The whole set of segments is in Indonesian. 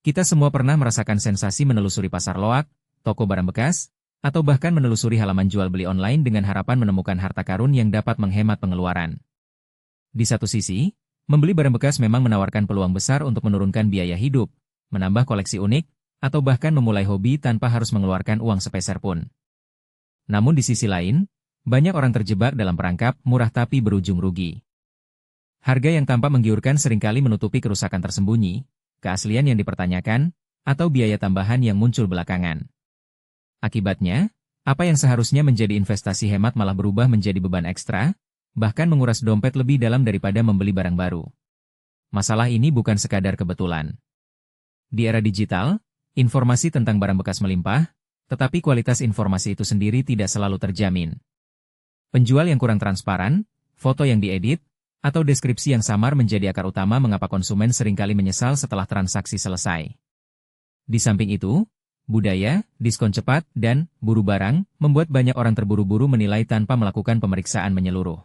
Kita semua pernah merasakan sensasi menelusuri pasar loak, toko barang bekas, atau bahkan menelusuri halaman jual beli online dengan harapan menemukan harta karun yang dapat menghemat pengeluaran. Di satu sisi, membeli barang bekas memang menawarkan peluang besar untuk menurunkan biaya hidup, menambah koleksi unik, atau bahkan memulai hobi tanpa harus mengeluarkan uang sepeser pun. Namun di sisi lain, banyak orang terjebak dalam perangkap murah tapi berujung rugi. Harga yang tampak menggiurkan seringkali menutupi kerusakan tersembunyi, keaslian yang dipertanyakan, atau biaya tambahan yang muncul belakangan. Akibatnya, apa yang seharusnya menjadi investasi hemat malah berubah menjadi beban ekstra, bahkan menguras dompet lebih dalam daripada membeli barang baru. Masalah ini bukan sekadar kebetulan. Di era digital, informasi tentang barang bekas melimpah, tetapi kualitas informasi itu sendiri tidak selalu terjamin. Penjual yang kurang transparan, foto yang diedit, atau deskripsi yang samar menjadi akar utama mengapa konsumen seringkali menyesal setelah transaksi selesai. Di samping itu, budaya, diskon cepat, dan buru barang membuat banyak orang terburu-buru menilai tanpa melakukan pemeriksaan menyeluruh.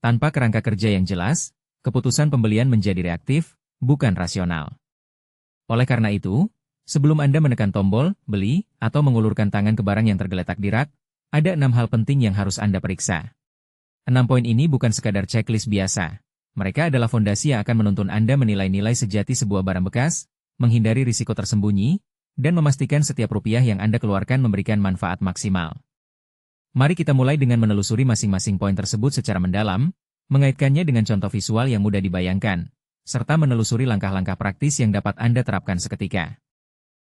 Tanpa kerangka kerja yang jelas, keputusan pembelian menjadi reaktif, bukan rasional. Oleh karena itu, sebelum Anda menekan tombol, beli, atau mengulurkan tangan ke barang yang tergeletak di rak, ada 6 hal penting yang harus Anda periksa. 6 poin ini bukan sekadar checklist biasa. Mereka adalah fondasi yang akan menuntun Anda menilai nilai sejati sebuah barang bekas, menghindari risiko tersembunyi, dan memastikan setiap rupiah yang Anda keluarkan memberikan manfaat maksimal. Mari kita mulai dengan menelusuri masing-masing poin tersebut secara mendalam, mengaitkannya dengan contoh visual yang mudah dibayangkan, serta menelusuri langkah-langkah praktis yang dapat Anda terapkan seketika.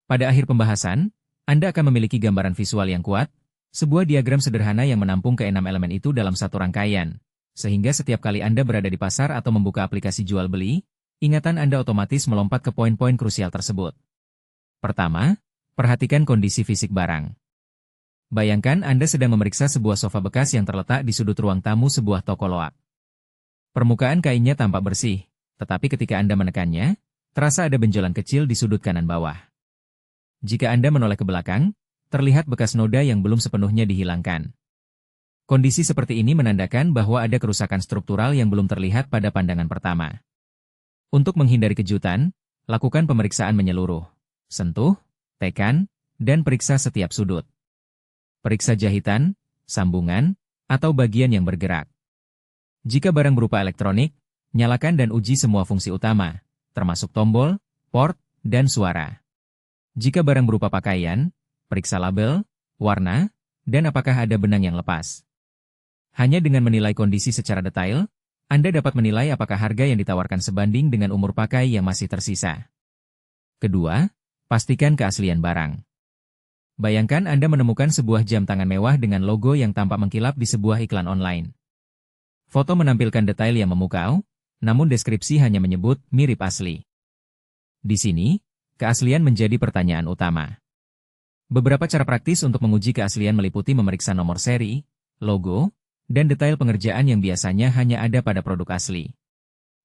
Pada akhir pembahasan, Anda akan memiliki gambaran visual yang kuat, sebuah diagram sederhana yang menampung ke-6 elemen itu dalam satu rangkaian, sehingga setiap kali Anda berada di pasar atau membuka aplikasi jual beli, ingatan Anda otomatis melompat ke poin-poin krusial tersebut. Pertama, perhatikan kondisi fisik barang. Bayangkan Anda sedang memeriksa sebuah sofa bekas yang terletak di sudut ruang tamu sebuah toko loak. Permukaan kainnya tampak bersih, tetapi ketika Anda menekannya, terasa ada benjolan kecil di sudut kanan bawah. Jika Anda menoleh ke belakang, terlihat bekas noda yang belum sepenuhnya dihilangkan. Kondisi seperti ini menandakan bahwa ada kerusakan struktural yang belum terlihat pada pandangan pertama. Untuk menghindari kejutan, lakukan pemeriksaan menyeluruh. Sentuh, tekan, dan periksa setiap sudut. Periksa jahitan, sambungan, atau bagian yang bergerak. Jika barang berupa elektronik, nyalakan dan uji semua fungsi utama, termasuk tombol, port, dan suara. Jika barang berupa pakaian, periksa label, warna, dan apakah ada benang yang lepas. Hanya dengan menilai kondisi secara detail, Anda dapat menilai apakah harga yang ditawarkan sebanding dengan umur pakai yang masih tersisa. Kedua, pastikan keaslian barang. Bayangkan Anda menemukan sebuah jam tangan mewah dengan logo yang tampak mengkilap di sebuah iklan online. Foto menampilkan detail yang memukau, namun deskripsi hanya menyebut mirip asli. Di sini, keaslian menjadi pertanyaan utama. Beberapa cara praktis untuk menguji keaslian meliputi memeriksa nomor seri, logo, dan detail pengerjaan yang biasanya hanya ada pada produk asli.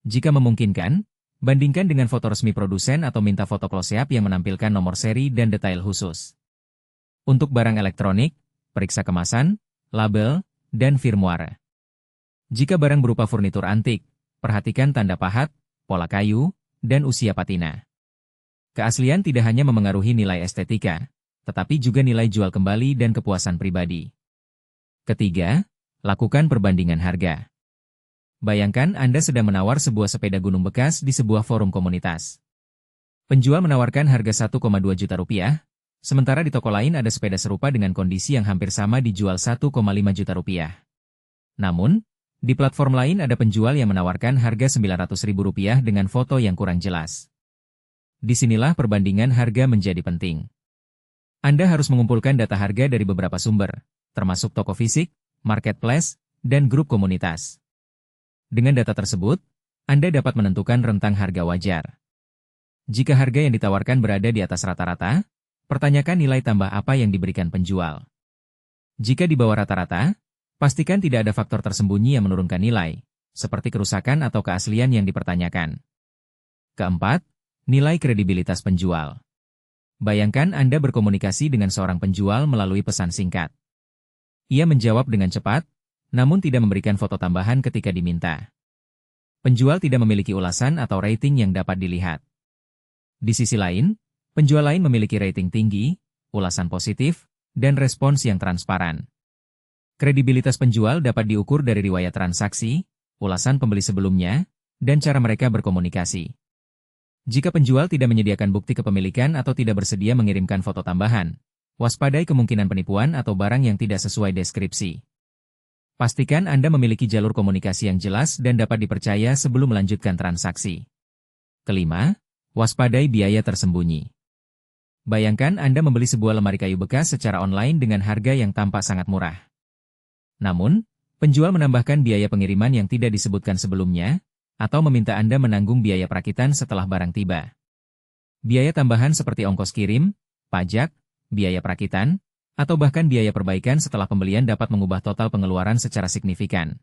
Jika memungkinkan, bandingkan dengan foto resmi produsen atau minta foto close-up yang menampilkan nomor seri dan detail khusus. Untuk barang elektronik, periksa kemasan, label, dan firmware. Jika barang berupa furnitur antik, perhatikan tanda pahat, pola kayu, dan usia patina. Keaslian tidak hanya memengaruhi nilai estetika, tetapi juga nilai jual kembali dan kepuasan pribadi. Ketiga, lakukan perbandingan harga. Bayangkan Anda sedang menawar sebuah sepeda gunung bekas di sebuah forum komunitas. Penjual menawarkan harga 1,2 juta rupiah, sementara di toko lain ada sepeda serupa dengan kondisi yang hampir sama dijual 1,5 juta rupiah. Namun, di platform lain ada penjual yang menawarkan harga 900.000 rupiah dengan foto yang kurang jelas. Disinilah perbandingan harga menjadi penting. Anda harus mengumpulkan data harga dari beberapa sumber, termasuk toko fisik, marketplace, dan grup komunitas. Dengan data tersebut, Anda dapat menentukan rentang harga wajar. Jika harga yang ditawarkan berada di atas rata-rata, pertanyakan nilai tambah apa yang diberikan penjual. Jika di bawah rata-rata, pastikan tidak ada faktor tersembunyi yang menurunkan nilai, seperti kerusakan atau keaslian yang dipertanyakan. Keempat, nilai kredibilitas penjual. Bayangkan Anda berkomunikasi dengan seorang penjual melalui pesan singkat. Ia menjawab dengan cepat, namun tidak memberikan foto tambahan ketika diminta. Penjual tidak memiliki ulasan atau rating yang dapat dilihat. Di sisi lain, penjual lain memiliki rating tinggi, ulasan positif, dan respons yang transparan. Kredibilitas penjual dapat diukur dari riwayat transaksi, ulasan pembeli sebelumnya, dan cara mereka berkomunikasi. Jika penjual tidak menyediakan bukti kepemilikan atau tidak bersedia mengirimkan foto tambahan, waspadai kemungkinan penipuan atau barang yang tidak sesuai deskripsi. Pastikan Anda memiliki jalur komunikasi yang jelas dan dapat dipercaya sebelum melanjutkan transaksi. Kelima, waspadai biaya tersembunyi. Bayangkan Anda membeli sebuah lemari kayu bekas secara online dengan harga yang tampak sangat murah. Namun, penjual menambahkan biaya pengiriman yang tidak disebutkan sebelumnya, atau meminta Anda menanggung biaya perakitan setelah barang tiba. Biaya tambahan seperti ongkos kirim, pajak, biaya perakitan, atau bahkan biaya perbaikan setelah pembelian dapat mengubah total pengeluaran secara signifikan.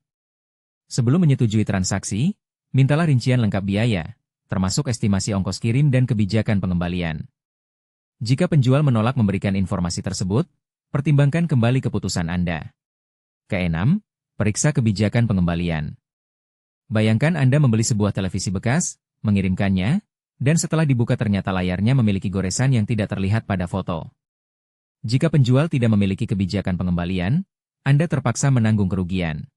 Sebelum menyetujui transaksi, mintalah rincian lengkap biaya, termasuk estimasi ongkos kirim dan kebijakan pengembalian. Jika penjual menolak memberikan informasi tersebut, pertimbangkan kembali keputusan Anda. Keenam, periksa kebijakan pengembalian. Bayangkan Anda membeli sebuah televisi bekas, mengirimkannya, dan setelah dibuka ternyata layarnya memiliki goresan yang tidak terlihat pada foto. Jika penjual tidak memiliki kebijakan pengembalian, Anda terpaksa menanggung kerugian.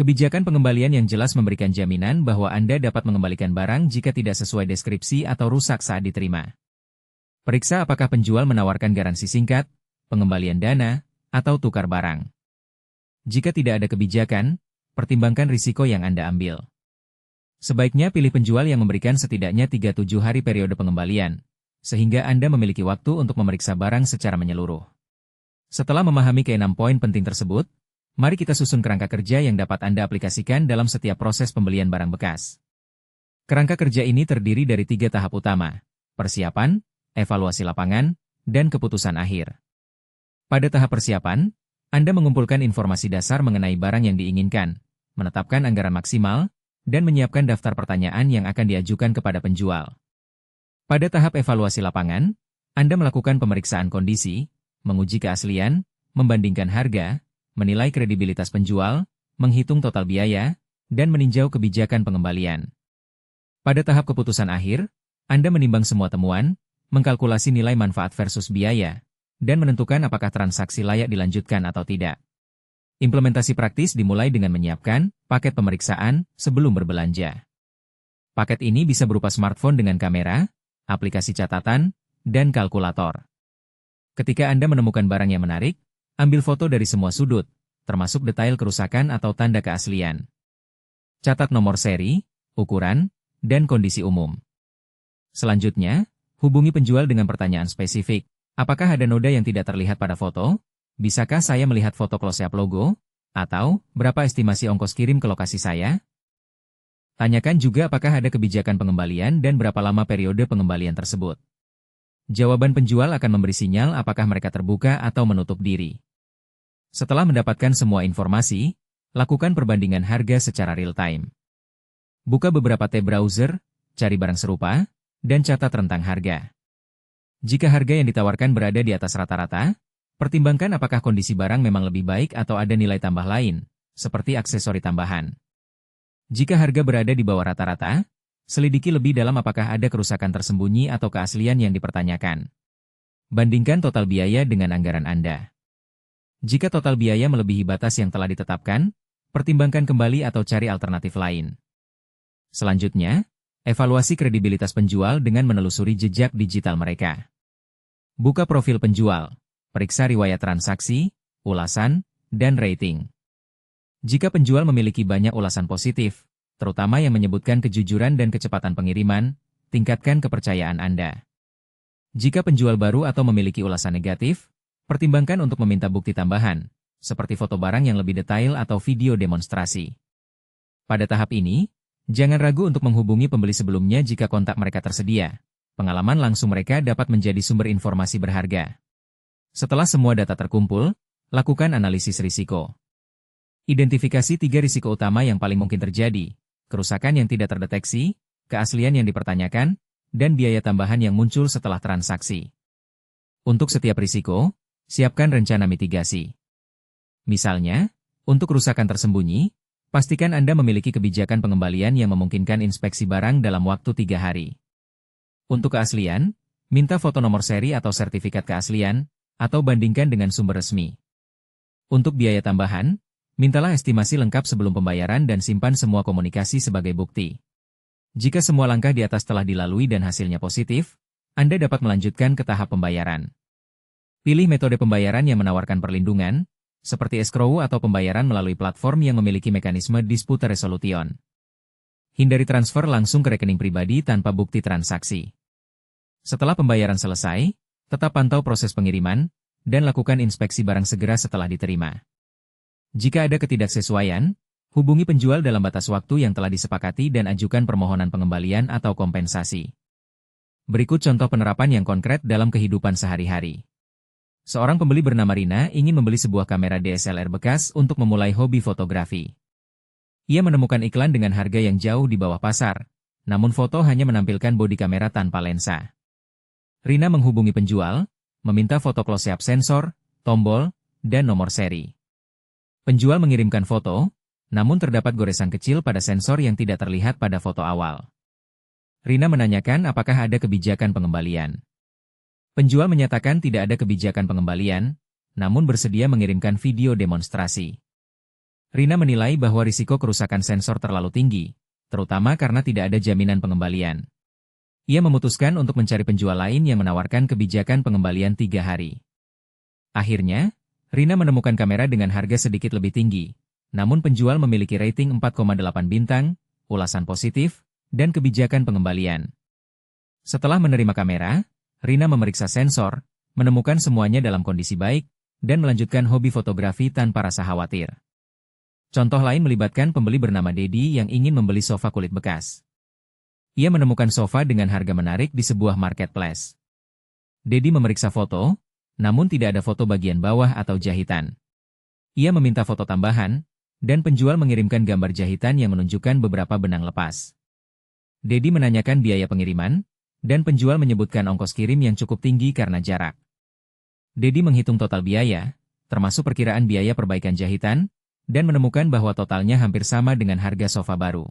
Kebijakan pengembalian yang jelas memberikan jaminan bahwa Anda dapat mengembalikan barang jika tidak sesuai deskripsi atau rusak saat diterima. Periksa apakah penjual menawarkan garansi singkat, pengembalian dana, atau tukar barang. Jika tidak ada kebijakan, pertimbangkan risiko yang Anda ambil. Sebaiknya pilih penjual yang memberikan setidaknya 37 hari periode pengembalian, sehingga Anda memiliki waktu untuk memeriksa barang secara menyeluruh. Setelah memahami ke-6 poin penting tersebut, mari kita susun kerangka kerja yang dapat Anda aplikasikan dalam setiap proses pembelian barang bekas. Kerangka kerja ini terdiri dari 3 tahap utama: persiapan, evaluasi lapangan, dan keputusan akhir. Pada tahap persiapan, Anda mengumpulkan informasi dasar mengenai barang yang diinginkan, menetapkan anggaran maksimal, dan menyiapkan daftar pertanyaan yang akan diajukan kepada penjual. Pada tahap evaluasi lapangan, Anda melakukan pemeriksaan kondisi, menguji keaslian, membandingkan harga, menilai kredibilitas penjual, menghitung total biaya, dan meninjau kebijakan pengembalian. Pada tahap keputusan akhir, Anda menimbang semua temuan, mengkalkulasi nilai manfaat versus biaya, dan menentukan apakah transaksi layak dilanjutkan atau tidak. Implementasi praktis dimulai dengan menyiapkan paket pemeriksaan sebelum berbelanja. Paket ini bisa berupa smartphone dengan kamera, aplikasi catatan, dan kalkulator. Ketika Anda menemukan barang yang menarik, ambil foto dari semua sudut, termasuk detail kerusakan atau tanda keaslian. Catat nomor seri, ukuran, dan kondisi umum. Selanjutnya, hubungi penjual dengan pertanyaan spesifik. Apakah ada noda yang tidak terlihat pada foto? Bisakah saya melihat foto close-up logo? Atau, berapa estimasi ongkos kirim ke lokasi saya? Tanyakan juga apakah ada kebijakan pengembalian dan berapa lama periode pengembalian tersebut. Jawaban penjual akan memberi sinyal apakah mereka terbuka atau menutup diri. Setelah mendapatkan semua informasi, lakukan perbandingan harga secara real-time. Buka beberapa tab browser, cari barang serupa, dan catat rentang harga. Jika harga yang ditawarkan berada di atas rata-rata, pertimbangkan apakah kondisi barang memang lebih baik atau ada nilai tambah lain, seperti aksesori tambahan. Jika harga berada di bawah rata-rata, selidiki lebih dalam apakah ada kerusakan tersembunyi atau keaslian yang dipertanyakan. Bandingkan total biaya dengan anggaran Anda. Jika total biaya melebihi batas yang telah ditetapkan, pertimbangkan kembali atau cari alternatif lain. Selanjutnya, evaluasi kredibilitas penjual dengan menelusuri jejak digital mereka. Buka profil penjual, periksa riwayat transaksi, ulasan, dan rating. Jika penjual memiliki banyak ulasan positif, terutama yang menyebutkan kejujuran dan kecepatan pengiriman, tingkatkan kepercayaan Anda. Jika penjual baru atau memiliki ulasan negatif, pertimbangkan untuk meminta bukti tambahan, seperti foto barang yang lebih detail atau video demonstrasi. Pada tahap ini, jangan ragu untuk menghubungi pembeli sebelumnya jika kontak mereka tersedia. Pengalaman langsung mereka dapat menjadi sumber informasi berharga. Setelah semua data terkumpul, lakukan analisis risiko. Identifikasi 3 risiko utama yang paling mungkin terjadi: kerusakan yang tidak terdeteksi, keaslian yang dipertanyakan, dan biaya tambahan yang muncul setelah transaksi. Untuk setiap risiko, siapkan rencana mitigasi. Misalnya, untuk kerusakan tersembunyi, pastikan Anda memiliki kebijakan pengembalian yang memungkinkan inspeksi barang dalam waktu 3 hari. Untuk keaslian, minta foto nomor seri atau sertifikat keaslian, atau bandingkan dengan sumber resmi. Untuk biaya tambahan, mintalah estimasi lengkap sebelum pembayaran dan simpan semua komunikasi sebagai bukti. Jika semua langkah di atas telah dilalui dan hasilnya positif, Anda dapat melanjutkan ke tahap pembayaran. Pilih metode pembayaran yang menawarkan perlindungan, seperti escrow atau pembayaran melalui platform yang memiliki mekanisme dispute resolution. Hindari transfer langsung ke rekening pribadi tanpa bukti transaksi. Setelah pembayaran selesai, tetap pantau proses pengiriman, dan lakukan inspeksi barang segera setelah diterima. Jika ada ketidaksesuaian, hubungi penjual dalam batas waktu yang telah disepakati dan ajukan permohonan pengembalian atau kompensasi. Berikut contoh penerapan yang konkret dalam kehidupan sehari-hari. Seorang pembeli bernama Rina ingin membeli sebuah kamera DSLR bekas untuk memulai hobi fotografi. Ia menemukan iklan dengan harga yang jauh di bawah pasar, namun foto hanya menampilkan bodi kamera tanpa lensa. Rina menghubungi penjual, meminta foto close-up sensor, tombol, dan nomor seri. Penjual mengirimkan foto, namun terdapat goresan kecil pada sensor yang tidak terlihat pada foto awal. Rina menanyakan apakah ada kebijakan pengembalian. Penjual menyatakan tidak ada kebijakan pengembalian, namun bersedia mengirimkan video demonstrasi. Rina menilai bahwa risiko kerusakan sensor terlalu tinggi, terutama karena tidak ada jaminan pengembalian. Ia memutuskan untuk mencari penjual lain yang menawarkan kebijakan pengembalian 3 hari. Akhirnya, Rina menemukan kamera dengan harga sedikit lebih tinggi, namun penjual memiliki rating 4,8 bintang, ulasan positif, dan kebijakan pengembalian. Setelah menerima kamera, Rina memeriksa sensor, menemukan semuanya dalam kondisi baik, dan melanjutkan hobi fotografi tanpa rasa khawatir. Contoh lain melibatkan pembeli bernama Dedi yang ingin membeli sofa kulit bekas. Ia menemukan sofa dengan harga menarik di sebuah marketplace. Dedi memeriksa foto, namun tidak ada foto bagian bawah atau jahitan. Ia meminta foto tambahan, dan penjual mengirimkan gambar jahitan yang menunjukkan beberapa benang lepas. Dedi menanyakan biaya pengiriman, dan penjual menyebutkan ongkos kirim yang cukup tinggi karena jarak. Dedi menghitung total biaya, termasuk perkiraan biaya perbaikan jahitan, dan menemukan bahwa totalnya hampir sama dengan harga sofa baru.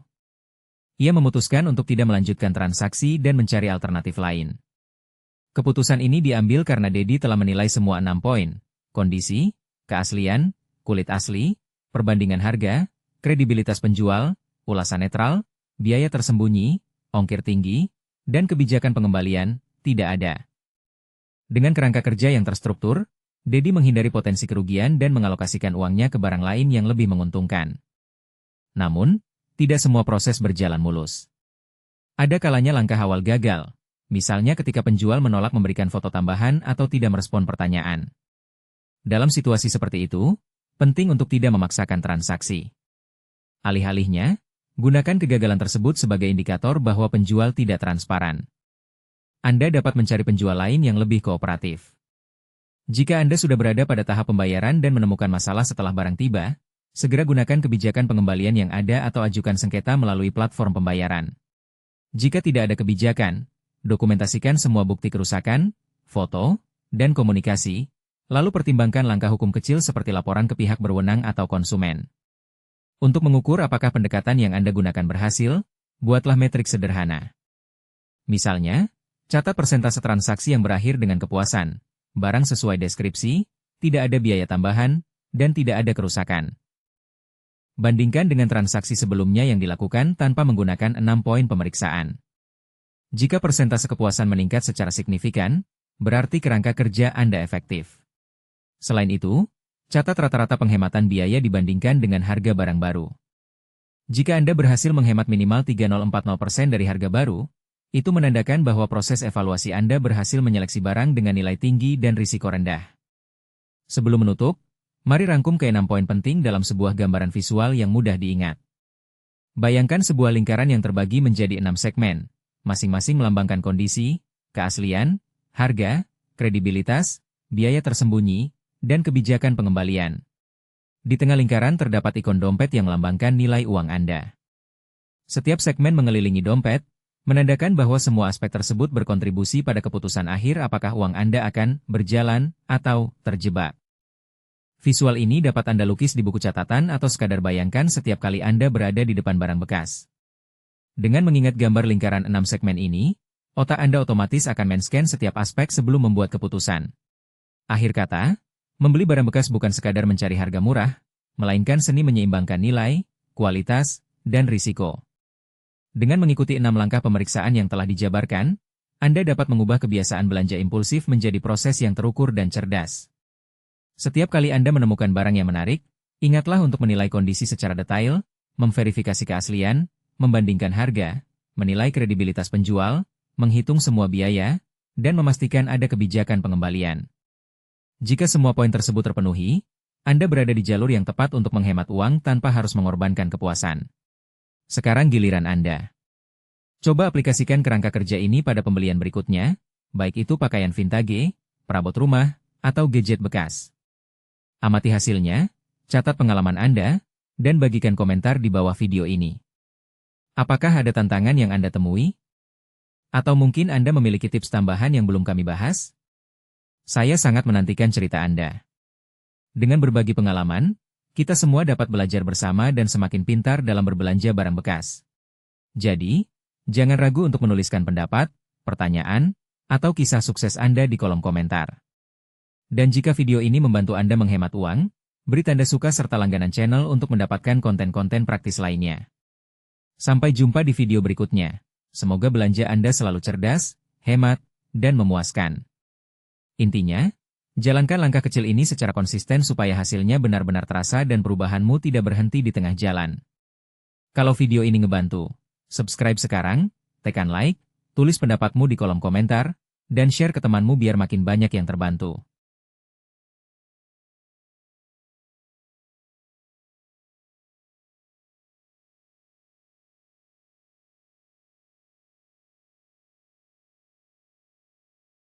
Ia memutuskan untuk tidak melanjutkan transaksi dan mencari alternatif lain. Keputusan ini diambil karena Dedi telah menilai semua 6 poin: kondisi, keaslian, kulit asli, perbandingan harga, kredibilitas penjual, ulasan netral, biaya tersembunyi, ongkir tinggi, dan kebijakan pengembalian, tidak ada. Dengan kerangka kerja yang terstruktur, Dedi menghindari potensi kerugian dan mengalokasikan uangnya ke barang lain yang lebih menguntungkan. Namun, tidak semua proses berjalan mulus. Ada kalanya langkah awal gagal, misalnya ketika penjual menolak memberikan foto tambahan atau tidak merespon pertanyaan. Dalam situasi seperti itu, penting untuk tidak memaksakan transaksi. Alih-alihnya, gunakan kegagalan tersebut sebagai indikator bahwa penjual tidak transparan. Anda dapat mencari penjual lain yang lebih kooperatif. Jika Anda sudah berada pada tahap pembayaran dan menemukan masalah setelah barang tiba, segera gunakan kebijakan pengembalian yang ada atau ajukan sengketa melalui platform pembayaran. Jika tidak ada kebijakan, dokumentasikan semua bukti kerusakan, foto, dan komunikasi, lalu pertimbangkan langkah hukum kecil seperti laporan ke pihak berwenang atau konsumen. Untuk mengukur apakah pendekatan yang Anda gunakan berhasil, buatlah metrik sederhana. Misalnya, catat persentase transaksi yang berakhir dengan kepuasan, barang sesuai deskripsi, tidak ada biaya tambahan, dan tidak ada kerusakan. Bandingkan dengan transaksi sebelumnya yang dilakukan tanpa menggunakan 6 poin pemeriksaan. Jika persentase kepuasan meningkat secara signifikan, berarti kerangka kerja Anda efektif. Selain itu, catat rata-rata penghematan biaya dibandingkan dengan harga barang baru. Jika Anda berhasil menghemat minimal 3040% dari harga baru, itu menandakan bahwa proses evaluasi Anda berhasil menyeleksi barang dengan nilai tinggi dan risiko rendah. Sebelum menutup, mari rangkum ke-6 poin penting dalam sebuah gambaran visual yang mudah diingat. Bayangkan sebuah lingkaran yang terbagi menjadi 6 segmen, masing-masing melambangkan kondisi, keaslian, harga, kredibilitas, biaya tersembunyi, dan kebijakan pengembalian. Di tengah lingkaran terdapat ikon dompet yang melambangkan nilai uang Anda. Setiap segmen mengelilingi dompet, menandakan bahwa semua aspek tersebut berkontribusi pada keputusan akhir apakah uang Anda akan berjalan atau terjebak. Visual ini dapat Anda lukis di buku catatan atau sekadar bayangkan setiap kali Anda berada di depan barang bekas. Dengan mengingat gambar lingkaran 6 segmen ini, Otak Anda otomatis akan men-scan setiap aspek sebelum membuat keputusan. Akhir kata, membeli barang bekas bukan sekadar mencari harga murah, melainkan seni menyeimbangkan nilai, kualitas, dan risiko. Dengan mengikuti 6 langkah pemeriksaan yang telah dijabarkan, Anda dapat mengubah kebiasaan belanja impulsif menjadi proses yang terukur dan cerdas. Setiap kali Anda menemukan barang yang menarik, ingatlah untuk menilai kondisi secara detail, memverifikasi keaslian, membandingkan harga, menilai kredibilitas penjual, menghitung semua biaya, dan memastikan ada kebijakan pengembalian. Jika semua poin tersebut terpenuhi, Anda berada di jalur yang tepat untuk menghemat uang tanpa harus mengorbankan kepuasan. Sekarang giliran Anda. Coba aplikasikan kerangka kerja ini pada pembelian berikutnya, baik itu pakaian vintage, perabot rumah, atau gadget bekas. Amati hasilnya, catat pengalaman Anda, dan bagikan komentar di bawah video ini. Apakah ada tantangan yang Anda temui? Atau mungkin Anda memiliki tips tambahan yang belum kami bahas? Saya sangat menantikan cerita Anda. Dengan berbagi pengalaman, kita semua dapat belajar bersama dan semakin pintar dalam berbelanja barang bekas. Jadi, jangan ragu untuk menuliskan pendapat, pertanyaan, atau kisah sukses Anda di kolom komentar. Dan jika video ini membantu Anda menghemat uang, beri tanda suka serta langganan channel untuk mendapatkan konten-konten praktis lainnya. Sampai jumpa di video berikutnya. Semoga belanja Anda selalu cerdas, hemat, dan memuaskan. Intinya, jalankan langkah kecil ini secara konsisten supaya hasilnya benar-benar terasa dan perubahanmu tidak berhenti di tengah jalan. Kalau video ini ngebantu, subscribe sekarang, tekan like, tulis pendapatmu di kolom komentar, dan share ke temanmu biar makin banyak yang terbantu.